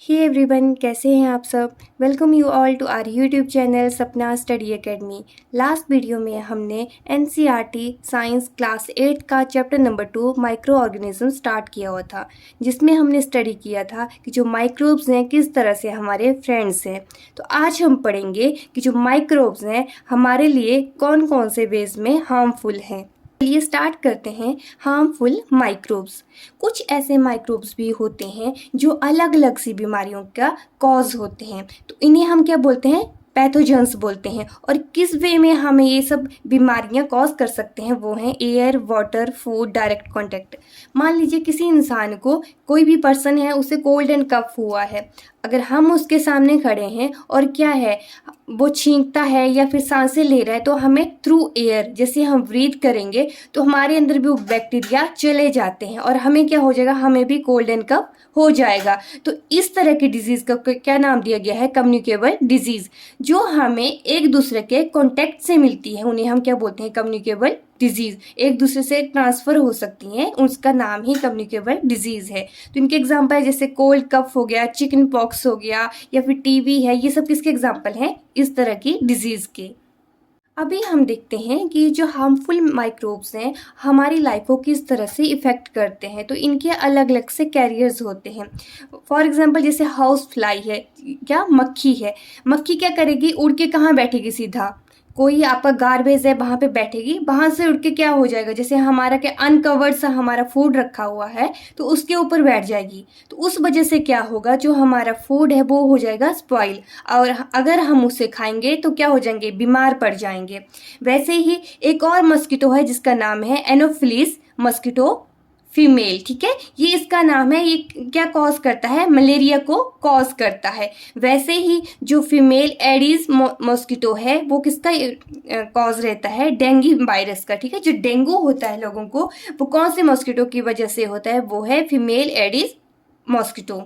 Hey everyone, कैसे हैं आप सब। Welcome you all to our YouTube channel Sapna study academy. Last video में हमने एनसीईआरटी साइंस क्लास 8 का chapter number 2 micro organism start किया हुआ था, जिसमें हमने स्टडी किया था कि जो माइक्रोब्स हैं किस तरह से हमारे फ्रेंड्स हैं। तो आज हम पढ़ेंगे कि जो माइक्रोब्स हैं हमारे लिए कौन कौन से वेज में हार्मफुल हैं। चलिए स्टार्ट करते हैं। Harmful microbes. कुछ ऐसे माइक्रोब्स भी होते हैं जो अलग अलग सी बीमारियों का कॉज होते हैं, तो इन्हें हम क्या बोलते हैं, पैथोजेंस बोलते हैं। और किस वे में हमें ये सब बीमारियां कॉज कर सकते हैं वो हैं air, water, food, direct contact. मान लीजिए किसी इंसान को, कोई भी पर्सन है, उसे कोल्ड एंड कफ हुआ है, अगर हम उसके सामने खड़े हैं और क्या है वो छींकता है या फिर सांसें ले रहा है, तो हमें थ्रू एयर जैसे हम ब्रीथ करेंगे तो हमारे अंदर भी वो बैक्टीरिया चले जाते हैं और हमें क्या हो जाएगा, हमें भी कोल्ड एंड कफ हो जाएगा। तो इस तरह की डिजीज का क्या नाम दिया गया है, कम्युनिकेबल डिजीज। जो हमें एक दूसरे के कॉन्टेक्ट से मिलती है उन्हें हम क्या बोलते हैं, कम्युनिकेबल डिजीज। एक दूसरे से ट्रांसफर हो सकती हैं, उसका नाम ही कम्युनिकेबल डिजीज है। तो इनके एग्जांपल है जैसे कोल्ड कफ हो गया, चिकन पॉक्स हो गया या फिर टीबी है। ये सब किसके एग्जांपल हैं, इस तरह की डिजीज के। अभी हम देखते हैं कि जो हार्मफुल माइक्रोब्स हैं हमारी लाइफ को किस तरह से इफ़ेक्ट करते हैं। तो इनके अलग अलग से कैरियर्स होते हैं। फॉर एग्जांपल जैसे हाउस फ्लाई है, क्या मक्खी है। मक्खी क्या करेगी, उड़ के कहाँ बैठेगी, सीधा कोई आपका गार्बेज है वहाँ पे बैठेगी, वहाँ से उड़ के क्या हो जाएगा, जैसे हमारा क्या अनकवर्ड सा हमारा फूड रखा हुआ है तो उसके ऊपर बैठ जाएगी। तो उस वजह से क्या होगा, जो हमारा फूड है वो हो जाएगा स्पॉइल, और अगर हम उसे खाएंगे तो क्या हो जाएंगे, बीमार पड़ जाएंगे। वैसे ही एक और मस्कीटो है जिसका नाम है एनोफिलीस मस्कीटो फीमेल, ठीक है। ये इसका नाम है, ये क्या कॉज करता है, मलेरिया को कॉज करता है। वैसे ही जो फीमेल एडिस मॉस्किटो है वो किसका कॉज रहता है, डेंगू वायरस का, ठीक है। जो डेंगू होता है लोगों को वो कौन से मॉस्किटो की वजह से होता है, वो है फीमेल एडिस मॉस्किटो।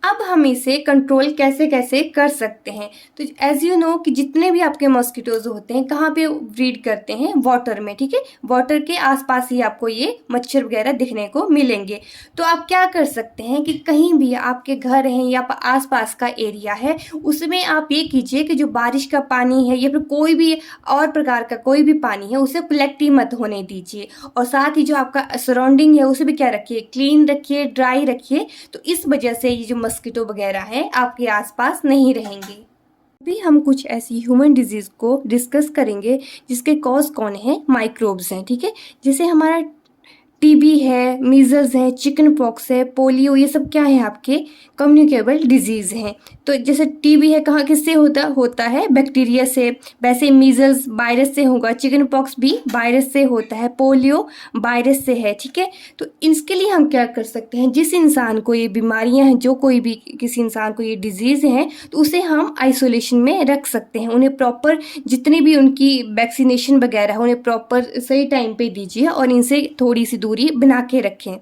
अब हम इसे कंट्रोल कैसे कैसे कर सकते हैं। तो एज यू नो कि जितने भी आपके मॉस्किटोज होते हैं कहाँ पे ब्रीड करते हैं, वाटर में, ठीक है। वाटर के आसपास ही आपको ये मच्छर वगैरह दिखने को मिलेंगे। तो आप क्या कर सकते हैं कि कहीं भी आपके घर हैं या आसपास का एरिया है उसमें आप ये कीजिए कि जो बारिश का पानी है या फिर कोई भी और प्रकार का कोई भी पानी है उसे कलेक्ट ही मत होने दीजिए। और साथ ही जो आपका सराउंडिंग है उसे भी क्या रखिए, क्लीन रखिए, ड्राई रखिए। तो इस वजह से ये जो मस्किटो वगैरह है आपके आसपास नहीं रहेंगे। अभी हम कुछ ऐसी ह्यूमन डिजीज को डिस्कस करेंगे जिसके कॉज कौन है, माइक्रोब्स हैं, ठीक है। जैसे हमारा टीबी है, मीजल्स है, चिकन पॉक्स है, पोलियो, ये सब क्या है, आपके कम्युनिकेबल डिजीज हैं। तो जैसे टीबी है, कहाँ किससे होता है, बैक्टीरिया से। वैसे मीजल्स वायरस से होगा, चिकन पॉक्स भी वायरस से होता है, पोलियो वायरस से है, ठीक है। तो इसके लिए हम क्या कर सकते हैं, जिस इंसान को ये बीमारियां हैं, जो कोई भी किसी इंसान को ये डिजीज है तो उसे हम आइसोलेशन में रख सकते हैं। उन्हें प्रॉपर जितनी भी उनकी वैक्सीनेशन वगैरह है उन्हें प्रॉपर सही टाइम पे दीजिए और इनसे थोड़ी सी दूरी बना के रखें।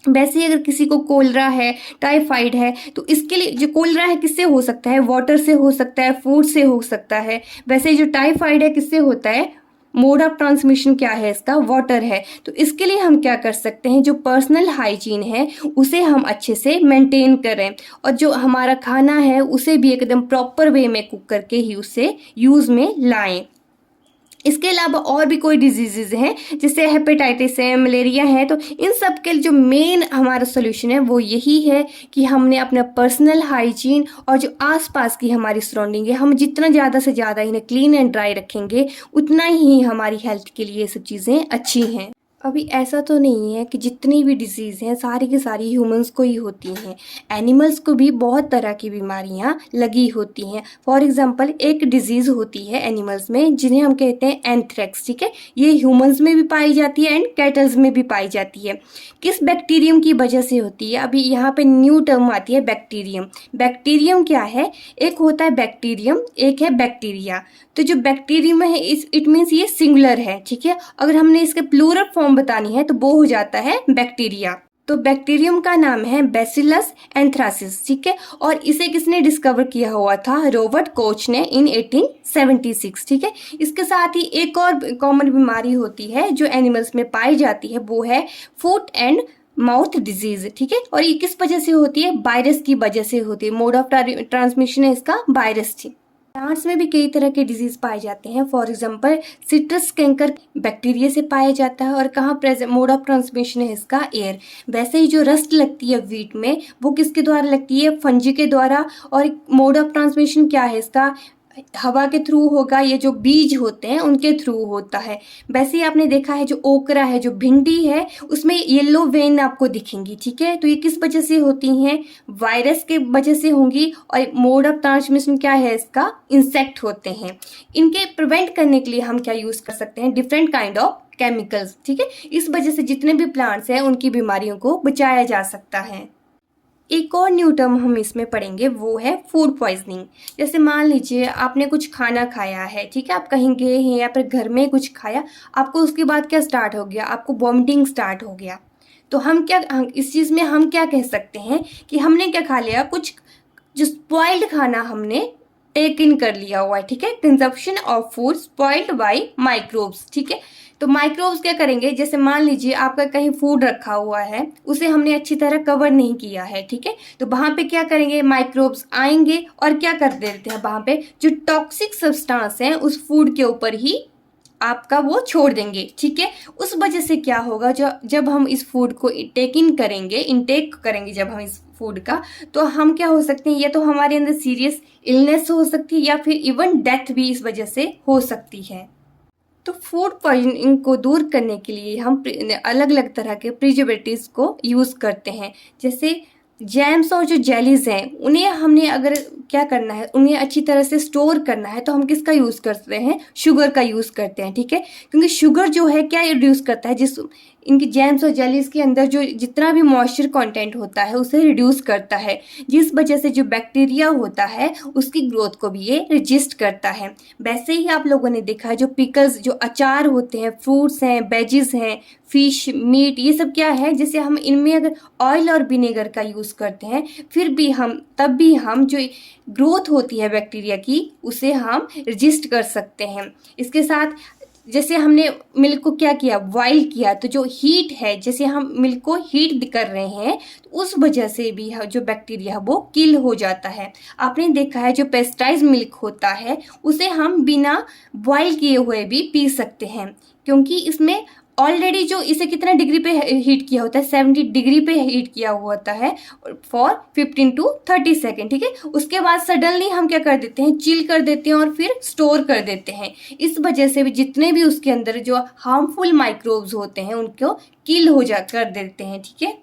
वैसे ही अगर किसी को कोलरा है, टाइफाइड है, तो इसके लिए जो कोलरा है किससे हो सकता है, वाटर से हो सकता है, फूड से हो सकता है। वैसे जो टाइफाइड है किससे होता है, मोड ऑफ ट्रांसमिशन क्या है इसका, वाटर है। तो इसके लिए हम क्या कर सकते हैं, जो पर्सनल हाइजीन है उसे हम अच्छे से मेंटेन करें और जो हमारा खाना है उसे भी एकदम प्रॉपर वे में कुक करके ही उसे यूज में लाएं। इसके अलावा और भी कोई डिजीजेज हैं जैसे हेपेटाइटिस है, मलेरिया है। तो इन सब के जो मेन हमारा सोल्यूशन है वो यही है कि हमने अपना पर्सनल हाइजीन और जो आसपास की हमारी सराउंडिंग है हम जितना ज़्यादा से ज़्यादा इन्हें क्लीन एंड ड्राई रखेंगे उतना ही हमारी हेल्थ के लिए ये सब चीज़ें अच्छी हैं। अभी ऐसा तो नहीं है कि जितनी भी डिजीज़ हैं सारी की सारी ह्यूमंस को ही होती हैं, एनिमल्स को भी बहुत तरह की बीमारियां लगी होती हैं। फॉर एग्जांपल एक डिजीज़ होती है एनिमल्स में जिन्हें हम कहते हैं एंथ्रेक्स, ठीक है। ये ह्यूमंस में भी पाई जाती है एंड कैटल्स में भी पाई जाती है। किस बैक्टीरियम की वजह से होती है, अभी यहाँ पे न्यू टर्म आती है, बैक्टीरियम। बैक्टीरियम क्या है, एक होता है बैक्टीरियम, एक है बैक्टीरिया। तो जो बैक्टीरियम है इट मीन्स ये सिंगुलर है, ठीक है। अगर हमने इसके प्लूरल फॉर्म बतानी है तो वो हो जाता है बैक्टीरिया। तो बैक्टीरियम का नाम है बैसिलस एंथ्रासिस, ठीक है। और इसे किसने डिस्कवर किया हुआ था, रॉबर्ट कोच ने इन 1876, ठीक है। इसके साथ ही एक और कॉमन बीमारी होती है जो एनिमल्स में पाई जाती है, वो है फुट एंड माउथ डिजीज, ठीक है। और ये किस वजह से होती है? वायरस की वजह से होती है। मोड ऑफ ट्रांसमिशन है इसका वायरस थी। प्लांट्स में भी कई तरह के डिजीज पाए जाते हैं। For example citrus canker bacteria से पाया जाता है। और कहाँ प्रेजेंट मोड ऑफ ट्रांसमिशन है इसका? एयर। वैसे ही जो रस्ट लगती है वीट में, वो किसके द्वारा लगती है? फंजी के द्वारा। और मोड ऑफ ट्रांसमिशन क्या है इसका? हवा के थ्रू होगा, ये जो बीज होते हैं उनके थ्रू होता है। वैसे ही आपने देखा है जो ओकरा है, जो भिंडी है, उसमें येलो वेन आपको दिखेंगी, ठीक है। तो ये किस वजह से होती हैं? वायरस के वजह से होंगी। और मोड ऑफ ट्रांसमिशन क्या है इसका? इंसेक्ट होते हैं। इनके प्रिवेंट करने के लिए हम क्या यूज कर सकते हैं? डिफरेंट काइंड ऑफ केमिकल्स, ठीक है। इस वजह से जितने भी प्लांट्स हैं उनकी बीमारियों को बचाया जा सकता है। एक और न्यू टर्म हम इसमें पढ़ेंगे, वो है फूड पॉइजनिंग। जैसे मान लीजिए आपने कुछ खाना खाया है, ठीक है, आप कहीं गए हैं या फिर घर में कुछ खाया, आपको उसके बाद क्या स्टार्ट हो गया? आपको वॉमिटिंग स्टार्ट हो गया। तो इस चीज़ में हम क्या कह सकते हैं कि हमने क्या खा लिया? कुछ जो स्पॉइल्ड खाना हमने टेक इन कर लिया हुआ है, ठीक है। Consumption of food spoiled by microbes, ठीक है। तो माइक्रोब्स क्या करेंगे? जैसे मान लीजिए आपका कहीं फूड रखा हुआ है, उसे हमने अच्छी तरह कवर नहीं किया है, ठीक है। तो वहां पे क्या करेंगे? माइक्रोब्स आएंगे और क्या कर देते हैं? वहां पे जो टॉक्सिक सब्सटेंस है उस फूड के ऊपर ही आपका वो छोड़ देंगे, ठीक है। उस वजह से क्या होगा? जब हम इस फूड को इनटेक करेंगे जब हम इस फूड का, तो हम क्या हो सकते हैं? या तो हमारे अंदर सीरियस इलनेस हो सकती है या फिर इवन डेथ भी इस वजह से हो सकती है। तो फूड पॉइजनिंग को दूर करने के लिए हम अलग अलग तरह के प्रिजर्वेटिव्स को यूज़ करते हैं। जैसे जैम्स और जो जेलीज हैं, उन्हें हमने अगर क्या करना है, उन्हें अच्छी तरह से स्टोर करना है, तो हम किसका यूज़ करते हैं? शुगर का यूज़ करते हैं, ठीक है। क्योंकि शुगर जो है क्या रिड्यूस करता है? इनकी जैम्स और जेलीज के अंदर जो जितना भी मॉइस्चर कंटेंट होता है उसे रिड्यूस करता है, जिस वजह से जो बैक्टीरिया होता है उसकी ग्रोथ को भी ये रजिस्ट करता है। वैसे ही आप लोगों ने देखा है जो पिकल्स, जो अचार होते हैं, फ्रूट्स हैं, वेजिज हैं, फिश, मीट, ये सब क्या है? जैसे हम इनमें अगर ऑयल और विनेगर का यूज़ करते हैं, तब भी हम जो ग्रोथ होती है बैक्टीरिया की, उसे हम रजिस्ट कर सकते हैं। इसके साथ जैसे हमने मिल्क को क्या किया? बॉईल किया, तो जो हीट है, जैसे हम मिल्क को हीट कर रहे हैं, तो उस वजह से भी जो बैक्टीरिया है वो किल हो जाता है। आपने देखा है जो पेस्टराइज मिल्क होता है उसे हम बिना बॉईल किए हुए भी पी सकते हैं, क्योंकि इसमें ऑलरेडी जो इसे कितना डिग्री पे हीट किया होता है? 70 डिग्री पे हीट किया हुआ होता है फॉर 15 to 30 सेकेंड, ठीक है। उसके बाद सडनली हम क्या कर देते हैं? चिल कर देते हैं और फिर स्टोर कर देते हैं। इस वजह से भी जितने भी उसके अंदर जो हार्मफुल माइक्रोब्स होते हैं उनको किल कर देते हैं, ठीक है।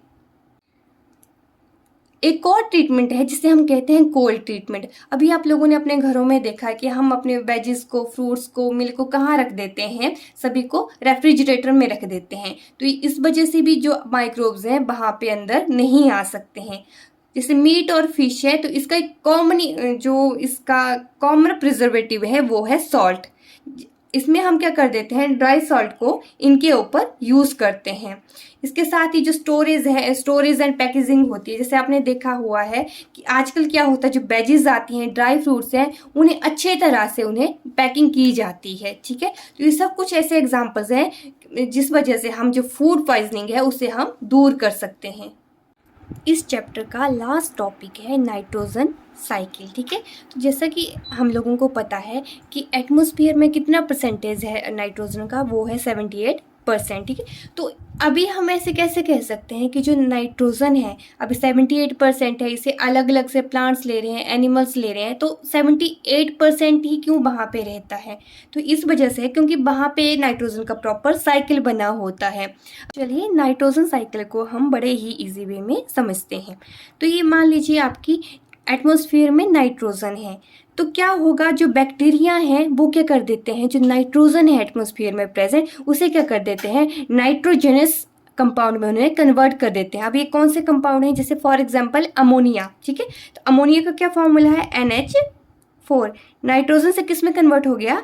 एक और ट्रीटमेंट है जिसे हम कहते हैं कोल्ड ट्रीटमेंट। अभी आप लोगों ने अपने घरों में देखा है कि हम अपने वेजिस को, फ्रूट्स को, मिल्क को कहाँ रख देते हैं? सभी को रेफ्रिजरेटर में रख देते हैं। तो इस वजह से भी जो माइक्रोब्स हैं वहाँ पे अंदर नहीं आ सकते हैं। जैसे मीट और फिश है, तो इसका एक कॉमन प्रिजर्वेटिव है वो है सॉल्ट। इसमें हम क्या कर देते हैं? ड्राई सॉल्ट को इनके ऊपर यूज करते हैं। इसके साथ ही जो स्टोरेज एंड पैकेजिंग होती है, जैसे आपने देखा हुआ है कि आजकल क्या होता है, जो वेजीज आती हैं, ड्राई फ्रूट्स हैं, उन्हें अच्छे तरह से उन्हें पैकिंग की जाती है, ठीक है। तो ये सब कुछ ऐसे एग्जाम्पल्स हैं जिस वजह से हम जो फूड पॉइजनिंग है उसे हम दूर कर सकते हैं। इस चैप्टर का लास्ट टॉपिक है नाइट्रोजन साइकिल, ठीक है। तो जैसा कि हम लोगों को पता है कि एटमॉस्फेयर में कितना परसेंटेज है नाइट्रोजन का? वो है 78%, ठीक है। तो अभी हम ऐसे कैसे कह सकते हैं कि जो नाइट्रोजन है अभी 78% है, इसे अलग अलग से प्लांट्स ले रहे हैं, एनिमल्स ले रहे हैं, तो 78% ही क्यों वहाँ पे रहता है? तो इस वजह से, क्योंकि वहाँ पे नाइट्रोजन का प्रॉपर साइकिल बना होता है। चलिए नाइट्रोजन साइकिल को हम बड़े ही इजी वे में समझते हैं। तो ये मान लीजिए आपकी एटमॉस्फेयर में नाइट्रोजन है, तो क्या होगा? जो बैक्टीरिया हैं वो क्या कर देते हैं? जो नाइट्रोजन है एटमॉस्फेयर में प्रेजेंट, उसे क्या कर देते हैं? नाइट्रोजनस कंपाउंड में उन्हें कन्वर्ट कर देते हैं। अब ये कौन से कंपाउंड हैं? जैसे फॉर एग्जांपल अमोनिया, ठीक है। तो अमोनिया का क्या फॉर्मूला है? NH4। नाइट्रोजन से किस में कन्वर्ट हो गया?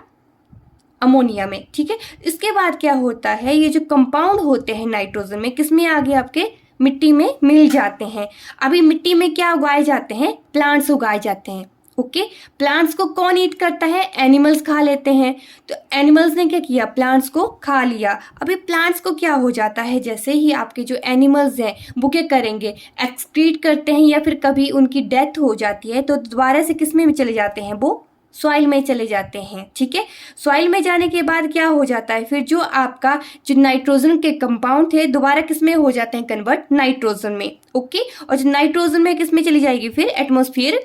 अमोनिया में, ठीक है। इसके बाद क्या होता है? ये जो कंपाउंड होते हैं नाइट्रोजन में, किस में आगे आपके मिट्टी में मिल जाते हैं। अभी मिट्टी में क्या उगाए जाते हैं? प्लांट्स उगाए जाते हैं, ओके। प्लांट्स को कौन ईट करता है? एनिमल्स खा लेते हैं। तो एनिमल्स ने क्या किया? प्लांट्स को खा लिया। अभी प्लांट्स को क्या हो जाता है, जैसे ही आपके जो एनिमल्स हैं वो क्या करेंगे? एक्सक्रीट करते हैं या फिर कभी उनकी डेथ हो जाती है तो दोबारा से किस में चले जाते हैं? वो सॉइल में चले जाते हैं। ठीक है, सॉइल में जाने के बाद क्या हो जाता है? फिर जो आपका जो नाइट्रोजन के कंपाउंड थे दोबारा किस में हो जाते हैं? कन्वर्ट नाइट्रोजन में। ओके, और जो नाइट्रोजन में किस में चली जाएगी? फिर एटमॉस्फेयर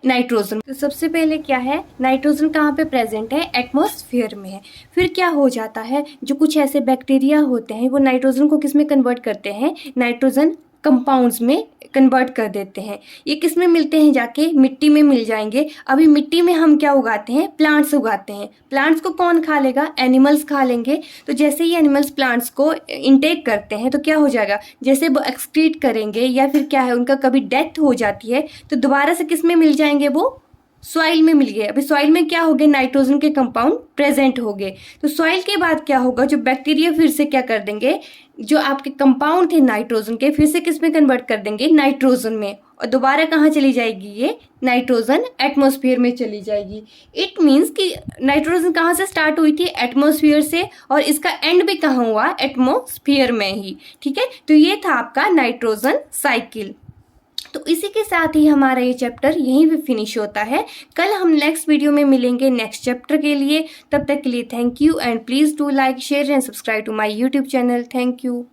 नाइट्रोजन। तो सबसे पहले क्या है, नाइट्रोजन कहाँ पे प्रेजेंट है? एटमॉस्फेयर में है। फिर क्या हो जाता है, जो कुछ ऐसे बैक्टीरिया होते हैं वो नाइट्रोजन को किस में कन्वर्ट करते हैं? नाइट्रोजन कंपाउंड्स में कन्वर्ट कर देते हैं। ये किस में मिलते हैं? जाके मिट्टी में मिल जाएंगे। अभी मिट्टी में हम क्या उगाते हैं? प्लांट्स उगाते हैं। प्लांट्स को कौन खा लेगा? एनिमल्स खा लेंगे। तो जैसे ही एनिमल्स प्लांट्स को इनटेक करते हैं तो क्या हो जाएगा? जैसे वो एक्सक्रीट करेंगे या फिर क्या है, उनका कभी डेथ हो जाती है तो दोबारा से किस में मिल जाएंगे? वो सॉइल में मिल गए। अभी सॉइल में क्या हो गए? नाइट्रोजन के कंपाउंड प्रेजेंट हो गए। तो सॉइल के बाद क्या होगा? जो बैक्टीरिया फिर से क्या कर देंगे? जो आपके कंपाउंड थे नाइट्रोजन के फिर से किस में कन्वर्ट कर देंगे? नाइट्रोजन में। और दोबारा कहाँ चली जाएगी? ये नाइट्रोजन एटमॉस्फेयर में चली जाएगी। इट मीन्स कि नाइट्रोजन कहाँ से स्टार्ट हुई थी? एटमॉस्फेयर से, और इसका एंड भी कहाँ हुआ? एटमॉस्फेयर में ही। ठीक है, तो ये था आपका नाइट्रोजन साइकिल। तो इसी के साथ ही हमारा ये चैप्टर यहीं पे फिनिश होता है। कल हम नेक्स्ट वीडियो में मिलेंगे नेक्स्ट चैप्टर के लिए। तब तक के लिए thank you and please do like share and subscribe to my YouTube channel. Thank you.